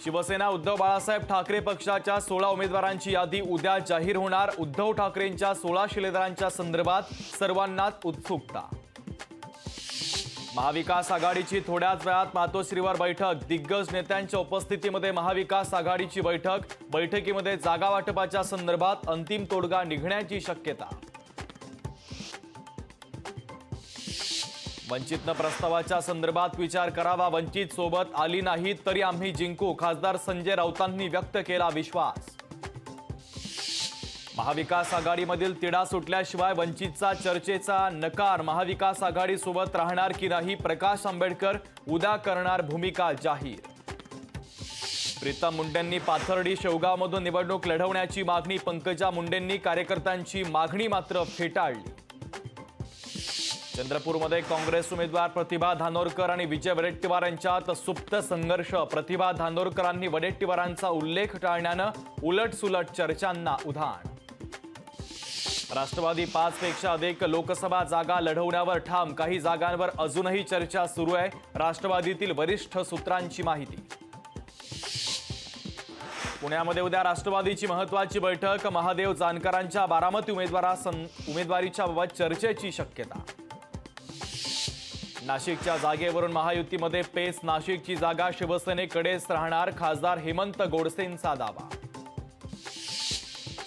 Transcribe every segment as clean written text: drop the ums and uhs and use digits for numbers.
शिवसेना उद्धव बाळासाहेब ठाकरे पक्षाच्या 16 उमेदवारांची यादी उद्या जाहीर होणार। उद्धव ठाकरेंच्या 16 शिलेदारांच्या संदर्भात सर्वांनाच उत्सुकता। महाविकास आघाडीची थोड्याच वेळात मातोश्रीवर बैठक। दिग्गज नेत्यांच्या उपस्थितीमध्ये महाविकास आघाडीची बैठक। बैठकीमध्ये जागा वाटपाच्या संदर्भात अंतिम तोडगा निघण्याची शक्यता। वंचितनं प्रस्तावाच्या संदर्भात विचार करावा। वंचित सोबत आली नाही तरी आम्ही जिंकू, खासदार संजय राऊतांनी व्यक्त केला विश्वास। महाविकास आघाडीमधील तिढा सुटल्याशिवाय वंचितचा चर्चेचा नकार। महाविकास आघाडीसोबत राहणार की नाही, प्रकाश आंबेडकर उद्या करणार भूमिका जाहीर। प्रीतम मुंडेंनी पाथर्डी शेवगावमधून निवडणूक लढवण्याची मागणी। पंकजा मुंडेंनी कार्यकर्त्यांची मागणी मात्र फेटाळली। चंद्रपूरमध्ये काँग्रेस उमेदवार प्रतिभा धानोरकर आणि विजय वडेट्टीवार यांच्यात सुप्त संघर्ष। प्रतिभा धानोरकरांनी वडेट्टीवारांचा उल्लेख टाळण्यानं उलटसुलट चर्चांना उधाण। राष्ट्रवादी 5 पेक्षा अधिक लोकसभा जागा लढवण्यावर ठाम। काही जागांवर अजूनही चर्चा सुरू आहे, राष्ट्रवादीतील वरिष्ठ सूत्रांची माहिती। पुण्यामध्ये उद्या राष्ट्रवादीची महत्त्वाची बैठक। महादेव जानकरांच्या बारामती उमेदवारीच्या बाबत चर्चेची शक्यता। नाशिकच्या जागेवरून महायुतीमध्ये पेच। नाशिकची जागा शिवसेनेकडेच राहणार, खासदार हेमंत गोडसेंचा दावा।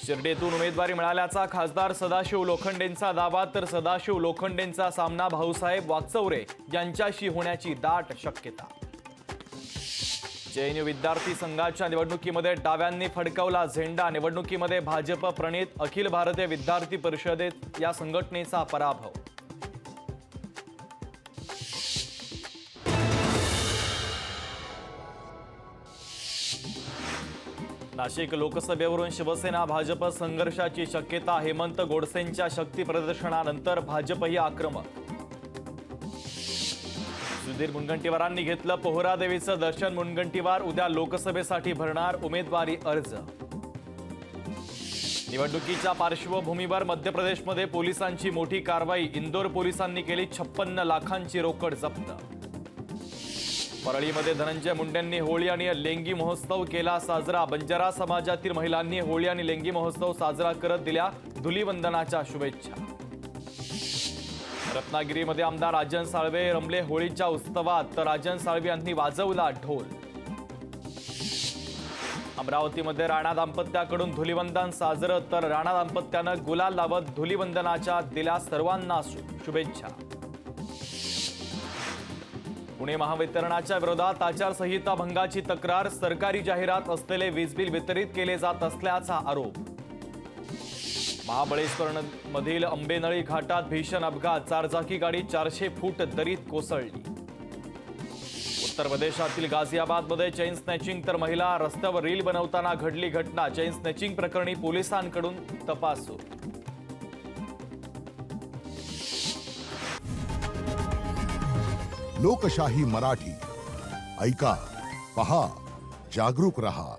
शिर्डीतून उमेदवारी मिळाल्याचा खासदार सदाशिव लोखंडेंचा दावा, तर सदाशिव लोखंडेंचा सामना भाऊसाहेब वागचौरे यांच्याशी होण्याची दाट शक्यता। जेएनयू विद्यार्थी संघाच्या निवडणुकीमध्ये डाव्यांनी फडकवला झेंडा। निवडणुकीमध्ये भाजप प्रणित अखिल भारतीय विद्यार्थी परिषदेत या संघटनेचा पराभव। नाशिक लोकसभेवरून शिवसेना भाजप संघर्षाची शक्यता। हेमंत गोडसेंच्या शक्ती प्रदर्शनानंतर भाजपही आक्रमक। सुधीर मुनगंटीवारांनी घेतलं पोहरादेवीचं दर्शन। मुनगंटीवार उद्या लोकसभेसाठी भरणार उमेदवारी अर्ज। निवडणुकीच्या पार्श्वभूमीवर मध्य प्रदेशमध्ये पोलिसांची मोठी कारवाई। इंदोर पोलिसांनी केली 56 लाखांची रोकड जप्त। परळीमध्ये धनंजय मुंडेंनी होळी आणि लेंगी महोत्सव केला साजरा। बंजारा समाजातील महिलांनी होळी आणि लेंगी महोत्सव साजरा करत दिल्या धुलीवंदनाच्या शुभेच्छा। रत्नागिरीमध्ये आमदार राजन साळवे रमले होळीच्या उत्सवात, तर राजन साळवे यांनी वाजवला ढोल। अमरावतीमध्ये राणा दाम्पत्याकडून धुलीवंदन साजरं, तर राणा दाम्पत्यानं गुलाल लावत धुलीवंदनाच्या दिल्या सर्वांना शुभेच्छा। पुणे महावितरणाच्या विरोधात आचारसंहिता भंगाची तक्रार। सरकारी जाहिरात असलेले वीज बिल वितरित केले जात असल्याचा आरोप। महाबळेश्वरमधील अंबेनळी घाटात भीषण अपघात। 4 चाकी गाडी 400 फूट दरीत कोसळली। उत्तर प्रदेशातील गाझियाबादमध्ये चेन स्नॅचिंग, तर महिला रस्त्यावर रील बनवताना घडली घटना। चेन स्नॅचिंग प्रकरणी पोलिसांकडून तपास सुरू। लोकशाही मराठी ऐका, पहा, जागरूक रहा।